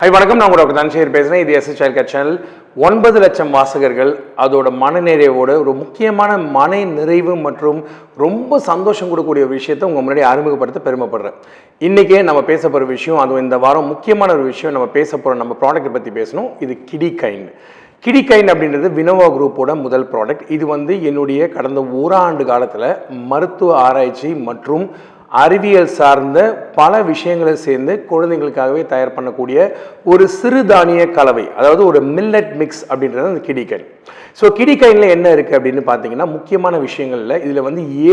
High வணக்கம், நான் உங்களோட தன்ஷேர் பேசுகிறேன். இது எஸ் சைல்ட் கேர் சேனல். 9 லட்சம் வாசகர்கள் அதோட மனநிறைவோட ஒரு முக்கியமான மன நிறைவு மற்றும் ரொம்ப சந்தோஷம் கொடுக்கக்கூடிய ஒரு விஷயத்தை உங்கள் முன்னாடி அறிமுகப்படுத்த பெருமைப்படுறேன். இன்றைக்கே நம்ம பேச போகிற விஷயம், அதுவும் இந்த வாரம் முக்கியமான ஒரு விஷயம். நம்ம பேச போகிற நம்ம ப்ராடக்ட்டை பற்றி பேசணும். இது கிடிகைண்ட். கிடிகைண்ட் அப்படின்றது வினோவா குரூப்போட முதல் ப்ராடக்ட். இது என்னுடைய கடந்த ஓராண்டு காலத்தில் மருத்துவ ஆராய்ச்சி மற்றும் அறிவியல் சார்ந்த பல விஷயங்களை சேர்ந்து குழந்தைங்களுக்காகவே தயார் பண்ணக்கூடிய ஒரு சிறுதானிய கலவை, அதாவது ஒரு மில்லட் மிக்ஸ் அப்படின்றது அந்த கிடிகைண்ட். ஸோ கிடிகைண்டில் என்ன இருக்குது அப்படின்னு பார்த்தீங்கன்னா, முக்கியமான விஷயங்களில் இதில்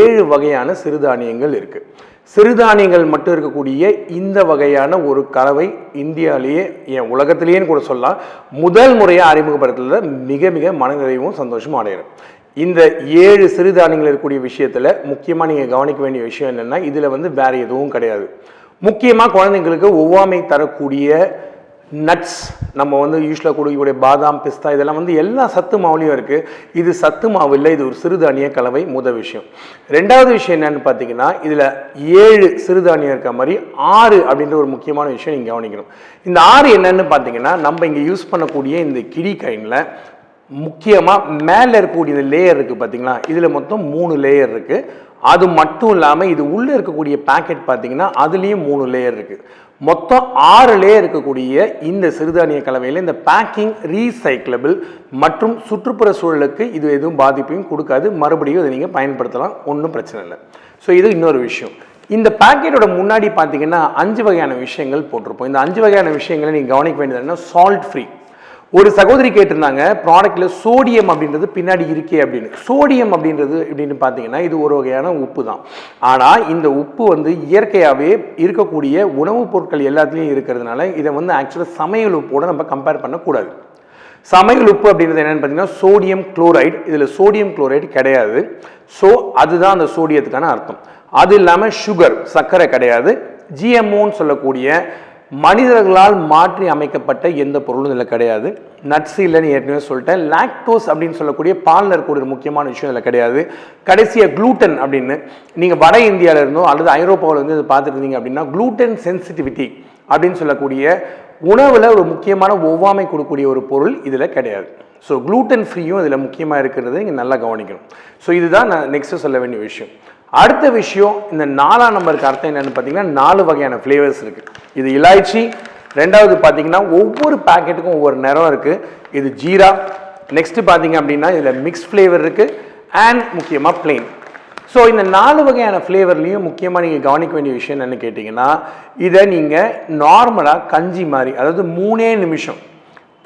7 வகையான சிறுதானியங்கள் இருக்குது. சிறுதானியங்கள் மட்டும் இருக்கக்கூடிய இந்த வகையான ஒரு கலவை இந்தியாவிலேயே, ஏன் உலகத்திலேயேன்னு கூட சொல்லலாம், முதல் முறையாக அறிமுகப்படுத்துறதுல மிக மிக மனநிறைவும் சந்தோஷமும் அடைகிறேன். இந்த 7 சிறுதானியங்கள் இருக்கக்கூடிய விஷயத்தில் முக்கியமாக நீங்கள் கவனிக்க வேண்டிய விஷயம் என்னென்னா, இதில் வேறு எதுவும் கிடையாது. முக்கியமாக குழந்தைங்களுக்கு ஒவ்வாமை தரக்கூடிய நட்ஸ், நம்ம யூஸ்வலாக கொடுக்கக்கூடிய பாதாம், பிஸ்தா, இதெல்லாம் எல்லா சத்து மாவுலையும் இருக்குது. இது சத்து மாவு இல்லை, இது ஒரு சிறுதானிய கலவை. முதல் விஷயம். ரெண்டாவது விஷயம் என்னன்னு பார்த்தீங்கன்னா, இதில் 7 சிறுதானியம் இருக்க மாதிரி 6 அப்படின்ற ஒரு முக்கியமான விஷயம் நீங்கள் கவனிக்கணும். இந்த 6 என்னன்னு பார்த்தீங்கன்னா, நம்ம இங்கே யூஸ் பண்ணக்கூடிய இந்த கிடிகைண்டில் முக்கியமாக மேலே இருக்கக்கூடிய இந்த லேயர் இருக்குது பார்த்தீங்களா, இதில் மொத்தம் 3 லேயர் இருக்குது. அது மட்டும் இல்லாமல் இது உள்ளே இருக்கக்கூடிய பேக்கெட் பார்த்தீங்கன்னா அதுலேயும் 3 லேயர் இருக்குது. மொத்தம் 6 லேயர் இருக்கக்கூடிய இந்த சிறுதானிய கலவையில் இந்த பேக்கிங் ரீசைக்கிளபிள் மற்றும் சுற்றுப்புற சூழலுக்கு இது எதுவும் பாதிப்பையும் கொடுக்காது. மறுபடியும் இதை நீங்கள் பயன்படுத்தலாம், ஒன்றும் பிரச்சனை இல்லை. ஸோ இது இன்னொரு விஷயம். இந்த பேக்கெட்டோட முன்னாடி பார்த்தீங்கன்னா 5 வகையான விஷயங்கள் போட்டிருப்போம். இந்த 5 வகையான விஷயங்களை நீங்கள் கவனிக்க வேண்டியது என்ன, சால்ட் ஃப்ரீ. ஒரு சகோதரி கேட்டிருந்தாங்க, ப்ராடக்ட்டில் சோடியம் அப்படின்றது பின்னாடி இருக்கே அப்படின்னு. சோடியம் அப்படின்றது எப்படின்னு பார்த்தீங்கன்னா, இது ஒரு வகையான உப்பு தான். ஆனால் இந்த உப்பு இயற்கையாகவே இருக்கக்கூடிய உணவுப் பொருட்கள் எல்லாத்துலேயும் இருக்கிறதுனால இதை ஆக்சுவலாக சமையல் உப்போடு நம்ம கம்பேர் பண்ணக்கூடாது. சமையல் உப்பு அப்படின்றது என்னென்னு பார்த்தீங்கன்னா சோடியம் குளோரைடு. இதில் சோடியம் குளோரைடு கிடையாது. ஸோ அதுதான் அந்த சோடியத்துக்கான அர்த்தம். அது இல்லாமல் சுகர், சர்க்கரை கிடையாது. ஜிஎம்ஓன்னு சொல்லக்கூடிய மனிதர்களால் மாற்றி அமைக்கப்பட்ட எந்த பொருளும் இதில் கிடையாது. நட்ஸ் இல்லைன்னு ஏற்கனவே சொல்லிட்டேன். லாக்டோஸ் அப்படின்னு சொல்லக்கூடிய பாலில் இருக்கக்கூடிய முக்கியமான விஷயம் இதில் கிடையாது. கடைசியாக குளூட்டன் அப்படின்னு, நீங்கள் வட இந்தியாவில் இருந்தோ அல்லது ஐரோப்பாவில் இதை பார்த்துட்டு இருந்தீங்க அப்படின்னா, குளூட்டன் சென்சிட்டிவிட்டி அப்படின்னு சொல்லக்கூடிய உணவில் ஒரு முக்கியமான ஒவ்வாமை கொடுக்கக்கூடிய ஒரு பொருள் இதில் கிடையாது. ஸோ குளூட்டன் ஃப்ரீயும் இதில் முக்கியமாக இருக்கிறது நீங்கள் நல்லா கவனிக்கணும். ஸோ இதுதான் நான் நெக்ஸ்ட்டு சொல்ல வேண்டிய விஷயம். அடுத்த விஷயம், இந்த 4ஆம் நம்பருக்கு அர்த்தம் என்னென்னு பார்த்தீங்கன்னா 4 வகையான ஃப்ளேவர்ஸ் இருக்குது. இது இலாய்ச்சி. ரெண்டாவது பார்த்தீங்கன்னா ஒவ்வொரு பேக்கெட்டுக்கும் ஒவ்வொரு நிறம் இருக்குது. இது ஜீரா. நெக்ஸ்ட்டு பார்த்தீங்க அப்படின்னா இதில் மிக்ஸ் ஃப்ளேவர் இருக்குது அண்ட் முக்கியமாக பிளெயின். ஸோ இந்த 4 வகையான ஃப்ளேவர்லேயும் முக்கியமாக நீங்கள் கவனிக்க வேண்டிய விஷயம் என்னென்னு கேட்டிங்கன்னா, இதை நீங்கள் நார்மலாக கஞ்சி மாதிரி, அதாவது 3 நிமிஷம்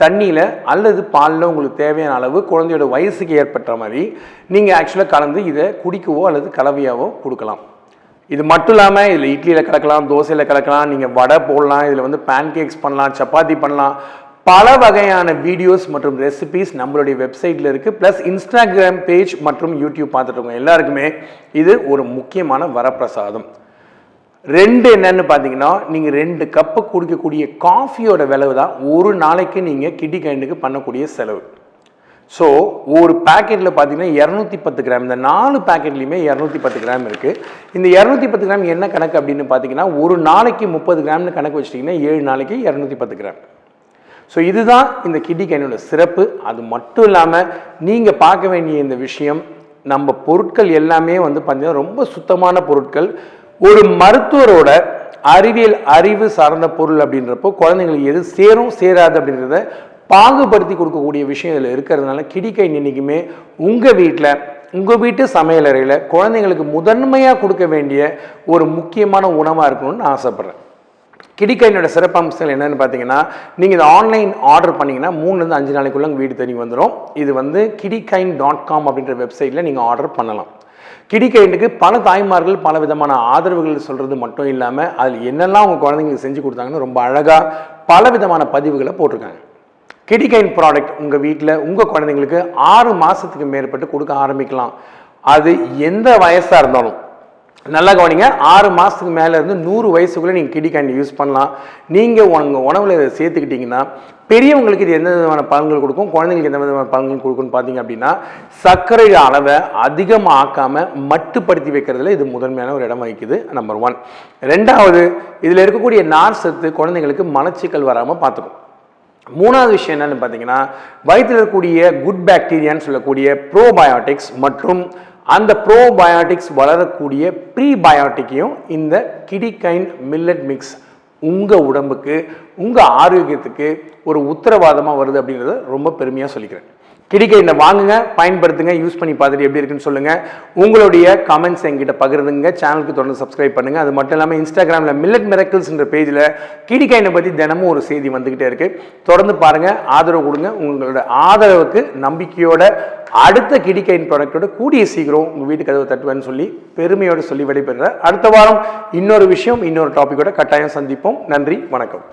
தண்ணியில் அல்லது பாலில் உங்களுக்கு தேவையான அளவு குழந்தையோட வயசுக்கு ஏற்பட்ட மாதிரி நீங்கள் ஆக்சுவலாக கலந்து இதை குடிக்கவோ அல்லது கலவையாவோ கொடுக்கலாம். இது மட்டும் இல்லாமல் இதில் இட்லியில் கலக்கலாம், தோசையில் கலக்கலாம், நீங்கள் வடை போடலாம், இதில் பேன்கேக்ஸ் பண்ணலாம், சப்பாத்தி பண்ணலாம். பல வகையான வீடியோஸ் மற்றும் ரெசிபிஸ் நம்மளுடைய வெப்சைட்டில் இருக்குது. ப்ளஸ் இன்ஸ்டாகிராம் பேஜ் மற்றும் யூடியூப் பார்த்துட்டு இருக்கோம் எல்லாருக்குமே இது ஒரு முக்கியமான வரப்பிரசாதம். 2 என்னன்னு பார்த்தீங்கன்னா, நீங்கள் 2 கப்பு குடிக்கக்கூடிய காஃபியோட விளைவு தான் ஒரு நாளைக்கு நீங்கள் கிடிகைண்டுக்கு பண்ணக்கூடிய செலவு. ஸோ ஒரு பேக்கெட்டில் பார்த்தீங்கன்னா 210 கிராம். இந்த 4 பேக்கெட்லேயுமே 210 கிராம் இருக்குது. இந்த 210 கிராம் என்ன கணக்கு அப்படின்னு பார்த்தீங்கன்னா, ஒரு நாளைக்கு 30 கிராம்னு கணக்கு வச்சிட்டிங்கன்னா 7 நாளைக்கு 210 கிராம். ஸோ இதுதான் இந்த கிடிகைண்டோட சிறப்பு. அது மட்டும் இல்லாமல் நீங்கள் பார்க்க வேண்டிய இந்த விஷயம், நம்ம பொருட்கள் எல்லாமே பார்த்தீங்கன்னா ரொம்ப சுத்தமான பொருட்கள். ஒரு மருத்துவரோட அறிவியல் அறிவு சார்ந்த பொருள் அப்படின்றப்போ குழந்தைங்களுக்கு எது சேரும் சேராது அப்படின்றத பாகுபடுத்தி கொடுக்கக்கூடிய விஷயம் இதில் இருக்கிறதுனால கிடிகைண்ட் இன்றைக்குமே உங்கள் வீட்டில், உங்கள் வீட்டு சமையலறையில் குழந்தைங்களுக்கு முதன்மையாக கொடுக்க வேண்டிய ஒரு முக்கியமான உணவாக இருக்கணும்னு நான் ஆசைப்பட்றேன். கிடிகைண்டோட சிறப்பம்சங்கள் என்னென்னு பார்த்தீங்கன்னா, நீங்கள் இதை ஆன்லைன் ஆர்டர் பண்ணிங்கன்னா 3 to 5 நாளைக்குள்ளே உங்கள் வீடு தேடி வந்துடும். இது kidikind.com அப்படின்ற வெப்சைட்டில் நீங்கள் ஆர்டர் பண்ணலாம். கிடிகைண்டுக்கு பல தாய்மார்கள் பல விதமான ஆதரவுகள் சொல்கிறது மட்டும் இல்லாமல் அதில் என்னெல்லாம் உங்கள் குழந்தைங்களுக்கு செஞ்சு கொடுத்தாங்கன்னு ரொம்ப அழகாக பல விதமான பதிவுகளை போட்டிருக்காங்க. கிடிகைண்ட் ப்ராடக்ட் உங்கள் வீட்டில் உங்கள் குழந்தைங்களுக்கு 6 மாதத்துக்கு மேற்பட்டு கொடுக்க ஆரம்பிக்கலாம். அது எந்த வயசாக இருந்தாலும், நல்லா கவனிங்க. 6 மாதத்துக்கு மேலே இருந்து 100 வயசுக்குள்ளே நீங்கள் கிடிகாயின் யூஸ் பண்ணலாம். நீங்கள் உங்கள் உணவில் இதை சேர்த்துக்கிட்டிங்கன்னா பெரியவங்களுக்கு இது எந்த விதமான பலன்கள் கொடுக்கும், குழந்தைங்களுக்கு எந்த விதமான பலன்கள் கொடுக்கும்னு பார்த்தீங்க அப்படின்னா, சர்க்கரை அளவை அதிகமாக ஆக்காமல் மட்டுப்படுத்தி வைக்கிறதுல இது முதன்மையான ஒரு இடம் வகிக்குது. நம்பர் 1. 2வது, இதில் இருக்கக்கூடிய நார் சத்து குழந்தைங்களுக்கு மலச்சிக்கல் வராமல் பார்த்துக்கும். 3வது விஷயம் என்னன்னு பார்த்தீங்கன்னா, வயிற்றில் இருக்கக்கூடிய குட் பாக்டீரியான்னு சொல்லக்கூடிய ப்ரோபயோட்டிக்ஸ் மற்றும் அந்த ப்ரோபயோட்டிக்ஸ் வளரக்கூடிய ப்ரீபயோட்டிக்கையும் இந்த கிடிகைன் மில்லட் மிக்ஸ் உங்கள் உடம்புக்கு, உங்கள் ஆரோக்கியத்துக்கு ஒரு உத்தரவாதமாக வருது அப்படின்றத ரொம்ப பெருமையாக சொல்லிக்கிறேன். கிடிகைனை வாங்குங்க, பயன்படுத்துங்க, யூஸ் பண்ணி பார்த்துட்டு எப்படி இருக்குன்னு சொல்லுங்கள். உங்களுடைய கமெண்ட்ஸ் என்கிட்ட பகிர்ந்துங்க. சேனலுக்கு தொடர்ந்து சப்ஸ்கிரைப் பண்ணுங்கள். அது மட்டும் இல்லாமல் இன்ஸ்டாகிராமில் மில்லட் மிராக்கிள்ஸ்ன்ற பேஜில் கிடிகைனை பற்றி தினமும் ஒரு செய்தி வந்துக்கிட்டே இருக்குது. தொடர்ந்து பாருங்கள், ஆதரவு கொடுங்க. உங்களோட ஆதரவுக்கு நம்பிக்கையோட அடுத்த கிடிகைன் ப்ராடக்டோட கூடிய சீக்கிரம் உங்கள் வீட்டு கதவை தட்டுவேன்னு சொல்லி பெருமையோடு சொல்லி விடைபெறுறேன். அடுத்த வாரம் இன்னொரு விஷயம், இன்னொரு டாப்பிக்கோட கட்டாயம் சந்திப்போம். நன்றி, வணக்கம்.